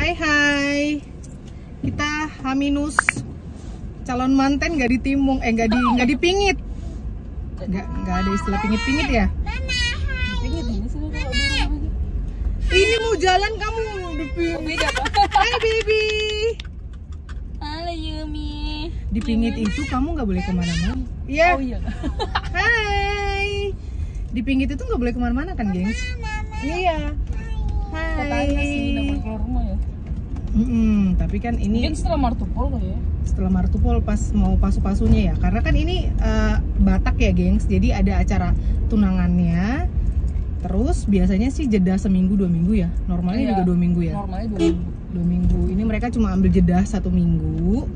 Hai. Kita H- calon manten nggak ditimung, nggak dipingit. Nggak ada istilah pingit-pingit ya? Pingit ini sih kalau di rumah aja. Ini mau jalan kamu dipingit. Hai baby. Halo Yumi. Dipingit itu kamu nggak boleh kemana-mana. Iya. Oh iya. Hai. Dipingit itu nggak boleh kemana-mana kan, gengs? Iya. Katanya sih nggak boleh keluar rumah ya. Tapi kan ini Mungkin setelah Martupol kali ya. Setelah Martupol pas mau pasu-pasunya ya, karena kan ini Batak ya gengs, jadi ada acara tunangannya. Terus biasanya sih jeda seminggu 2 minggu ya, normalnya juga 2 minggu ya. Normalnya 2 minggu. 2 minggu. Ini mereka cuma ambil jeda 1 minggu.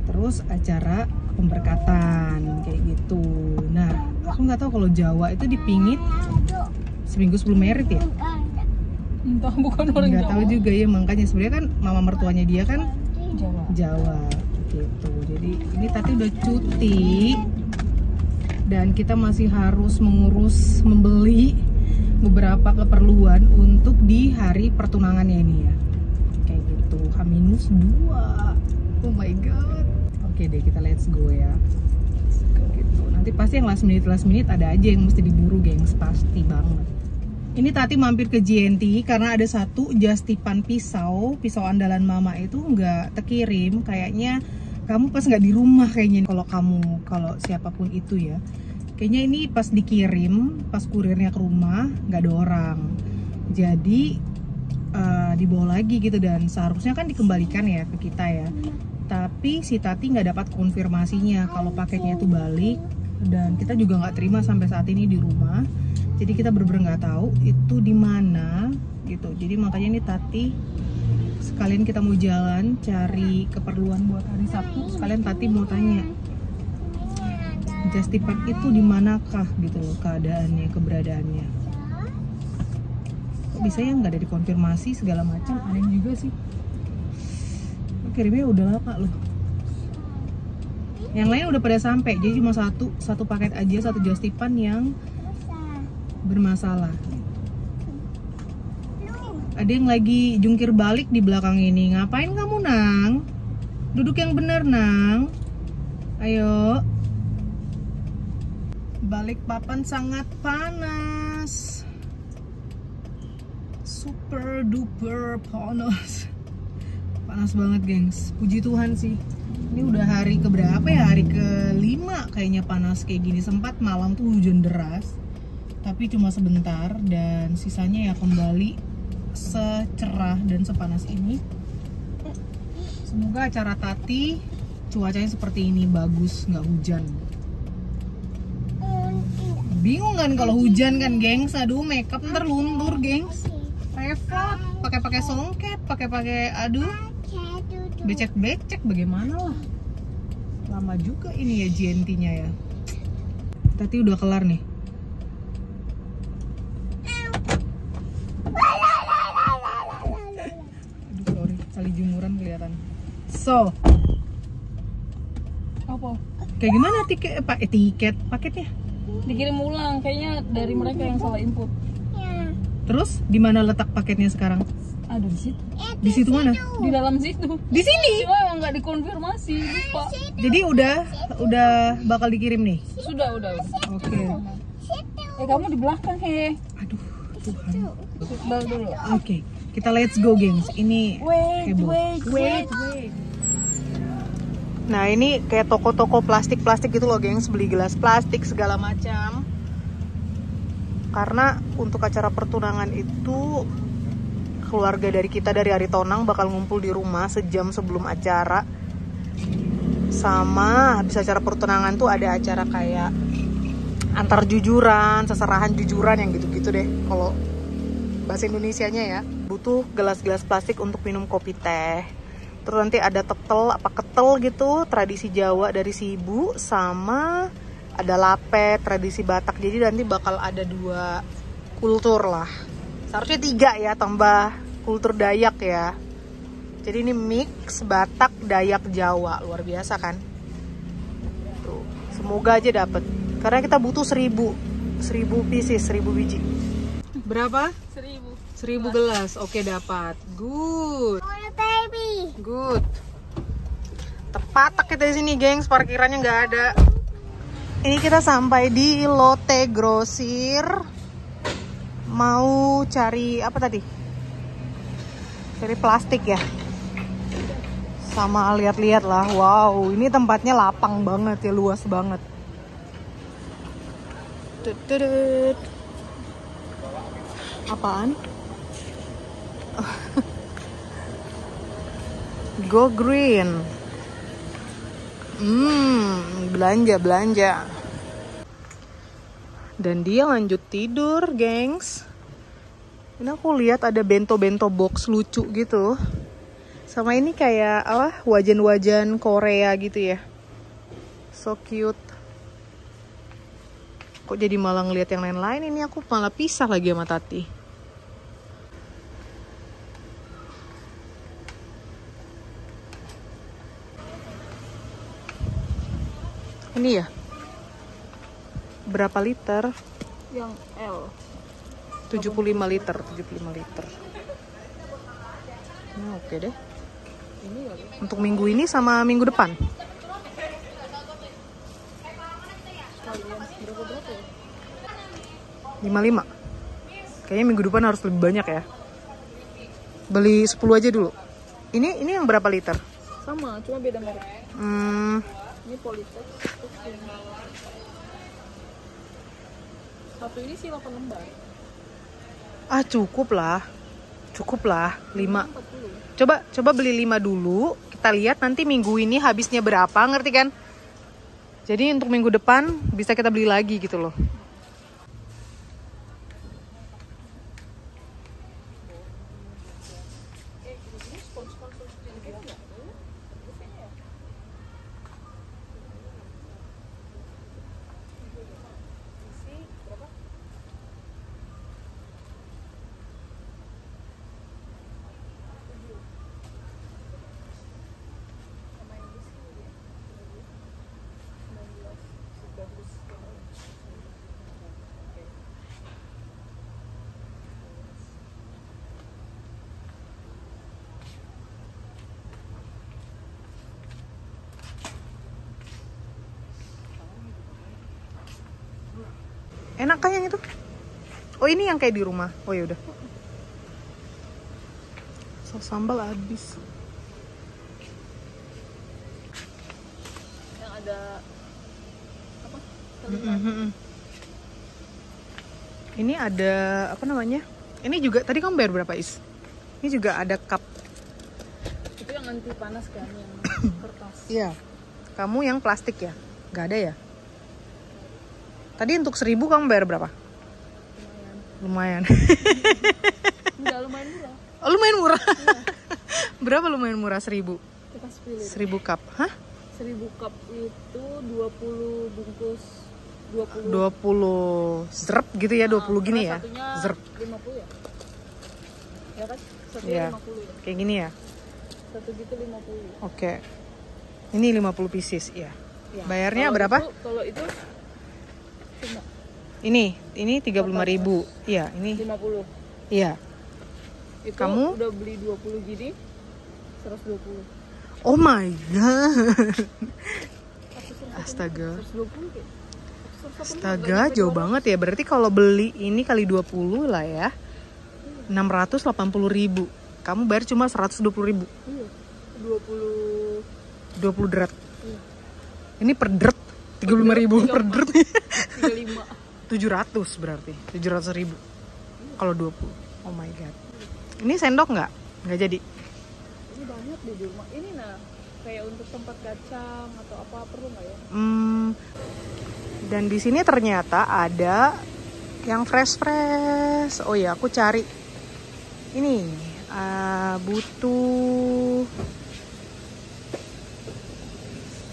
Terus acara pemberkatan kayak gitu. Nah, aku nggak tahu kalau Jawa itu dipingit seminggu sebelum merit ya. Entah, bukan orang Nggak Jawa. tahu juga ya, makanya sebenarnya kan mama mertuanya dia kan Jawa gitu. Jadi ini Tati udah cuti dan kita masih harus membeli beberapa keperluan untuk di hari pertunangannya ini ya. Kayak gitu. H-2. Oh my god. Oke deh, kita let's go ya. Gitu. Nanti pasti yang last minute ada aja yang mesti diburu, gengs, pasti banget. Ini Tati mampir ke GNT karena ada satu jastipan pisau andalan mama itu nggak terkirim. Kayaknya kamu pas nggak di rumah kayaknya, kalau siapapun itu ya. Kayaknya ini pas dikirim, pas kurirnya ke rumah nggak ada orang. Jadi dibawa lagi gitu, dan seharusnya kan dikembalikan ya ke kita ya. Tapi si Tati nggak dapat konfirmasinya kalau paketnya itu balik, dan kita juga nggak terima sampai saat ini di rumah. Jadi kita bener-bener nggak tahu itu di mana gitu. Jadi makanya ini Tati sekalian kita mau jalan cari keperluan buat hari Sabtu. Sekalian Tati mau tanya Justipak itu di manakah gitu loh, keadaannya, keberadaannya. Kok bisa ya nggak ada dikonfirmasi segala macam, aneh juga sih. Kirimnya udah lama loh. Yang lain udah pada sampai, jadi cuma satu paket aja, satu Justipan yang bermasalah. Ada yang lagi jungkir balik di belakang ini. Ngapain kamu, Nang? Duduk yang bener, Nang. Ayo. Balik papan sangat panas. Super duper panas. Panas banget, gengs. Puji Tuhan sih. Ini udah hari keberapa ya? Hari ke-5 kayaknya panas kayak gini. Sempat malam tuh hujan deras, tapi cuma sebentar, dan sisanya ya kembali secerah dan sepanas ini. Semoga acara Tati cuacanya seperti ini, bagus, nggak hujan. Bingung kan kalau hujan kan, gengs? Aduh, makeup ntar luntur, gengs. Repot, pakai songket, pakai aduh, becek bagaimana lah. Lama juga ini ya GNT-nya ya. Tati udah kelar nih. Tali jemuran kelihatan. So, Apa? kayak gimana tiket paketnya? Dikirim ulang, kayaknya dari mereka yang salah input. Terus di mana letak paketnya sekarang? Ada di situ. Di situ mana? Di dalam situ. Di sini. Cuma nggak dikonfirmasi, lupa. Jadi udah bakal dikirim nih. Sudah. Oke. Kamu di belakang, he. Aduh, Tuhan. Seatbelt dulu. Oke, kita let's go, gengs. Ini heboh. Wait. Nah, ini kayak toko-toko plastik gitu loh, gengs. Beli gelas plastik segala macam. Karena untuk acara pertunangan itu keluarga dari kita dari Aritonang bakal ngumpul di rumah sejam sebelum acara. Sama habis acara pertunangan tuh ada acara kayak antar jujuran, seserahan jujuran yang gitu-gitu deh. Kalau bahasa Indonesianya ya, butuh gelas-gelas plastik untuk minum kopi teh. Terus nanti ada ketel gitu, tradisi Jawa dari si ibu, sama ada lapet, tradisi Batak. Jadi nanti bakal ada 2 kultur lah. Seharusnya 3 ya, tambah kultur Dayak ya. Jadi ini mix Batak, Dayak, Jawa. Luar biasa kan? Tuh, semoga aja dapet. Karena kita butuh 1000 pieces, 1000 biji. Berapa? 1000. 1000 gelas. Oke, dapat. Good. Good. Tepat kita di sini, gengs. Parkirannya nggak ada. Ini kita sampai di Lotte Grosir. Mau cari apa tadi? Cari plastik ya. Sama lihat-lihat lah. Wow, ini tempatnya lapang banget ya, luas banget. Apaan? Go green. Belanja. Dan dia lanjut tidur, gengs. Ini aku lihat ada bento-bento box lucu gitu. Sama ini kayak apa? Wajan-wajan Korea gitu ya. So cute. Kok jadi malah ngeliat yang lain-lain, ini aku malah pisah lagi sama Tati. Ini ya? Berapa liter? Yang L. 75 liter. Nah, oke deh. Ini kali. Untuk minggu ini sama minggu depan. Kalian berapa ya? 55. Kayaknya minggu depan harus lebih banyak ya. Beli 10 aja dulu. Ini yang berapa liter? Sama, cuma beda merek. Ini Politex. Satu ini sih 8 lembar. Ah, cukup lah. 5. 40. Coba beli 5 dulu. Kita lihat nanti minggu ini habisnya berapa, ngerti kan? Jadi untuk minggu depan bisa kita beli lagi gitu loh. Enak kan yang itu? Oh, ini yang kayak di rumah. Oh ya udah. Sos sambal habis. Yang ada apa? Ini ada apa namanya? Ini juga tadi kamu bayar berapa, Is? Ini juga ada cup. Itu yang anti panas kan, yang kertas. Iya. Kamu yang plastik ya? Gak ada ya? Tadi untuk 1000 kamu bayar berapa? Lumayan. Enggak, lumayan murah. Oh, lumayan murah. Iya. Berapa lumayan murah? 1000? Kita pilih. 1000 cup. Hah? 1000 cup itu 20 bungkus. 20 zrep gitu ya, 20 gini ya. Zrep. Zrep. 50 ya? Ya kan? Satunya Iya. 50 ya. Kayak gini ya. Satu gitu 50. Oke. Ini 50 pieces ya. Ya. Bayarnya Kalau berapa? Kalau itu cuma Ini 35.000. Iya, ini. 50. Iya. Itu Kamu? udah beli 20 gini 120. Oh my god. Astaga. 120 kayak. Astaga, jauh banget ya. Berarti kalau beli ini kali 20 lah ya. 680.000. Kamu bayar cuma 120.000. Iya. 20 drat. Iya. Ini per drat 35.000 per drat. 35. 700 berarti. 700.000. Kalau 20. Oh my god. Ini sendok nggak? Nggak jadi. Ini banyak di rumah. Ini nah kayak untuk tempat kacang atau apa perlu nggak ya? Dan di sini ternyata ada yang fresh. Oh ya, aku cari. Ini butuh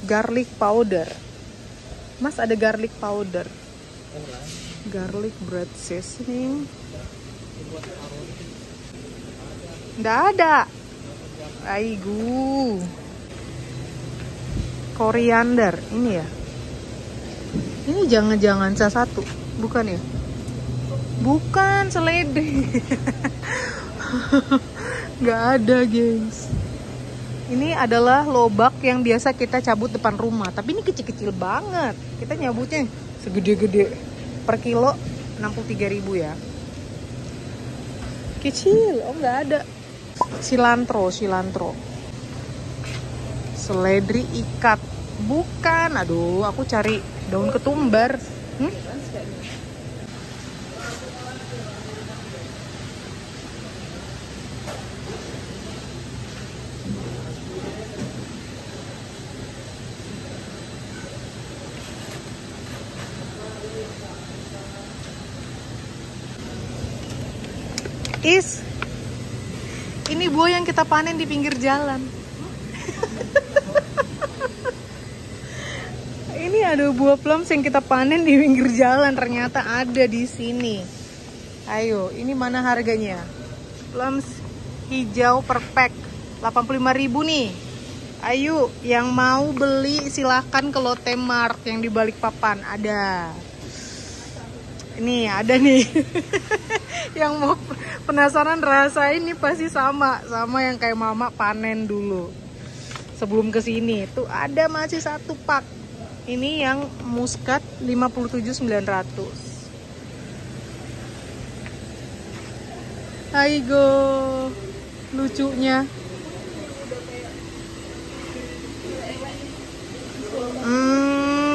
garlic powder. Mas, ada garlic powder. Garlic bread seasoning. Nggak ada. Aigu. Koriander. Ini ya. Ini jangan-jangan C1. Bukan ya? Bukan, seledri. Nggak ada, gengs. Ini adalah lobak yang biasa kita cabut depan rumah, tapi ini kecil-kecil banget. Kita nyabutnya segede-gede. Per kilo 63.000 ya. Kecil, oh nggak ada. Cilantro. Seledri ikat. Bukan, aduh, aku cari daun ketumbar. Ini buah yang kita panen di pinggir jalan. Ini ada buah plums yang kita panen di pinggir jalan, ternyata ada di sini. Ayo, ini mana harganya? Plums hijau per pack 85.000 nih. Ayo, yang mau beli silahkan ke Lotte Mart yang di Balikpapan ada. Ini ada nih. Yang mau penasaran rasa ini pasti sama yang kayak mama panen dulu sebelum kesini. Tuh ada masih satu pak. Ini yang muskat 57.900. Aigo, lucunya.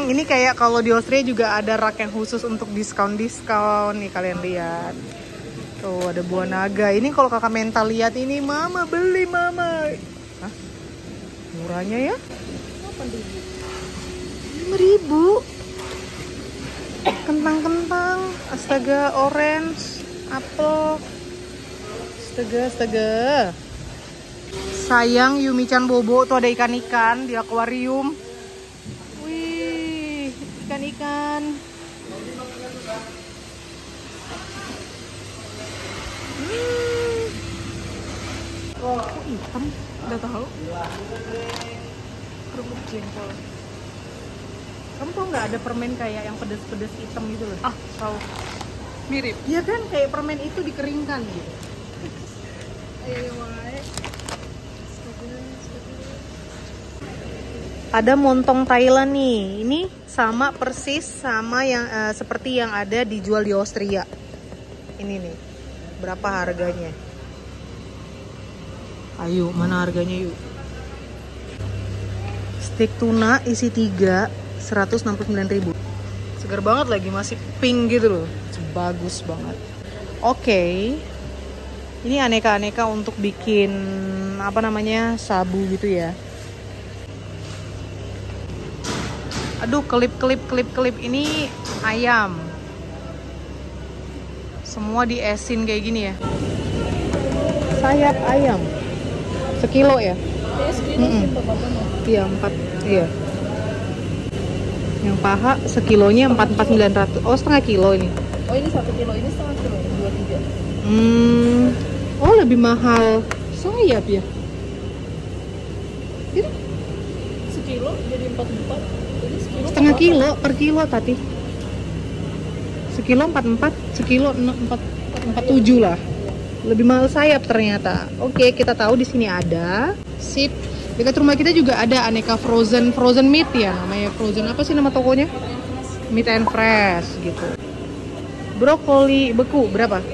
Ini kayak kalau di Austria juga ada rak yang khusus untuk diskon nih, kalian lihat. Tuh ada buah naga. Ini kalau kakak mental lihat ini, mama beli mama. Hah? Murahnya ya? 5.000. Kentang. Astaga, orange, apel. Astaga. Sayang Yumi-chan bobo tuh ada ikan-ikan di akuarium. Wih, ikan-ikan. Kok hitam? Udah tahu? Kerupuk jengkol. Kamu tau nggak ada permen kayak yang pedes-pedes hitam gitu loh? Ah, tahu. Mirip. Iya kan, kayak permen itu dikeringkan gitu. Ada montong Thailand nih. Ini sama persis sama yang seperti yang ada dijual di Austria. Ini nih. Berapa harganya? Ayo, mana harganya yuk? Steak tuna isi 3, 169.000. Segar banget lagi, masih pink gitu loh. Bagus banget. Oke. Ini aneka-aneka untuk bikin apa namanya? Sabu gitu ya. Aduh, klip ini ayam. Semua diesin kayak gini ya. Sayap ayam. Sekilo ya? Iya, 4. Iya. Yang paha sekilonya 4.900. Oh, setengah kilo ini. Oh, ini 1 kilo, ini setengah kilo, 2-3. Oh, lebih mahal sayap ya? Gitu? Sekilo jadi 44. Jadi sekilo Setengah kilo per kilo tadi. Sekilo 44, sekilo 47 lah. Lebih mahal sayap ternyata. Oke, kita tahu di sini ada. Sip. Dekat rumah kita juga ada aneka frozen meat ya, namanya frozen apa sih nama tokonya? Meat and Fresh gitu. Brokoli beku berapa?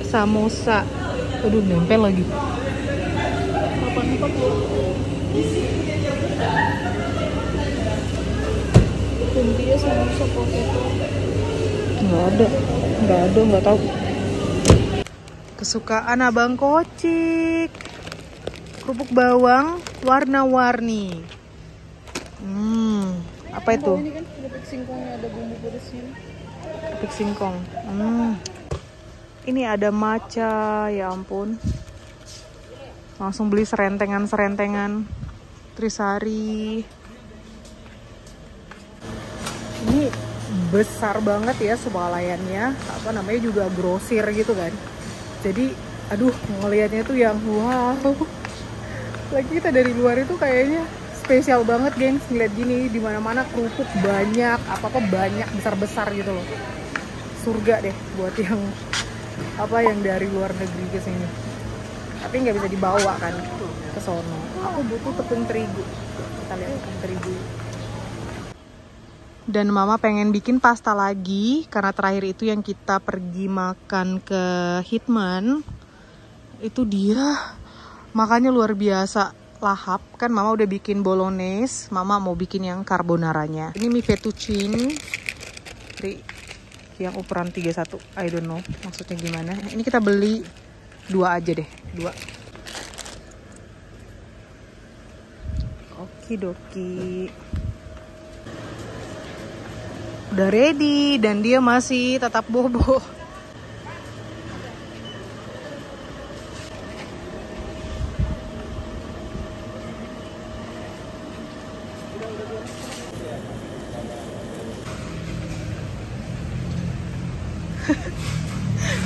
Samosa. Aduh, nempel lagi. 840. Lumpia samosa potato. Nggak tahu. Kesukaan Abang Kocik. Kerupuk bawang warna-warni. Apa itu? Ini kan kerupuk singkongnya ada bumbu pedasnya. Kerupuk singkong. Ini ada matcha, ya ampun. Langsung beli serentengan. Trisari. Ini besar banget ya swalayannya. Apa namanya juga grosir gitu kan. Jadi, aduh, ngelihatnya tuh yang wow. Lagi kita dari luar itu kayaknya spesial banget, gengs, ngeliat gini. Dimana-mana kerupuk banyak, apa-apa banyak, besar-besar gitu loh. Surga deh buat yang apa yang dari luar negeri ke sini. Tapi nggak bisa dibawa kan ke sono. Aku butuh tepung terigu. Kita lihat tepung terigu. Dan mama pengen bikin pasta lagi karena terakhir itu yang kita pergi makan ke Hitman itu dia makannya luar biasa lahap. Kan mama udah bikin bolognese, mama mau bikin yang carbonaranya. Ini mie fettuccine yang ukuran 31, I don't know maksudnya gimana. Ini kita beli 2 aja deh, 2. Okidoki. Udah ready dan dia masih tetap bobo.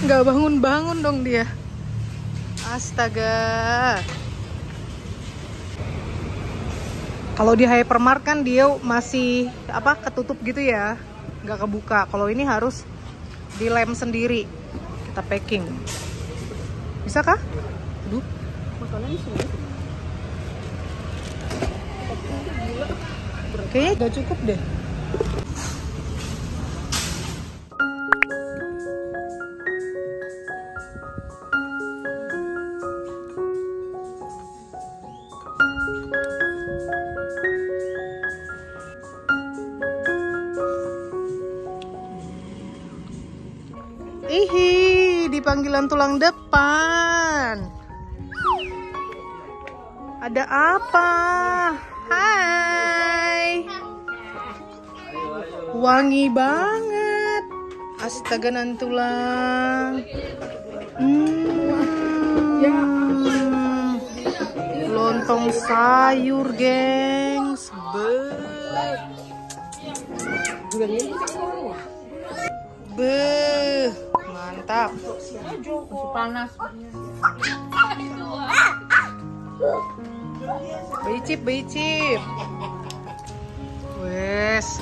Nggak bangun-bangun dong dia. Astaga. Kalau di hypermart kan dia masih ketutup gitu ya, nggak kebuka. Kalau ini harus dilem sendiri. Kita packing. Bisa kah? Aduh. Makanannya semua. Kayaknya gak cukup deh. Ihi, di panggilan tulang depan. Ada apa? Hai. Wangi banget. Astaga, nantulang. Lontong sayur, gengs. Beuh, mantap. Masih panas. Beicip. Wes.